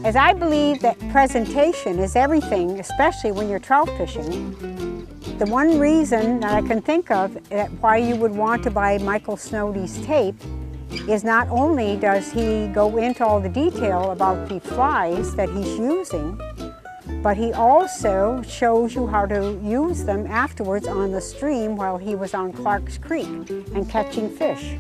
As I believe that presentation is everything, especially when you're trout fishing, the one reason that I can think of why you would want to buy Michael Snowdy's tape is not only does he go into all the detail about the flies that he's using, but he also shows you how to use them afterwards on the stream while he was on Clark's Creek and catching fish.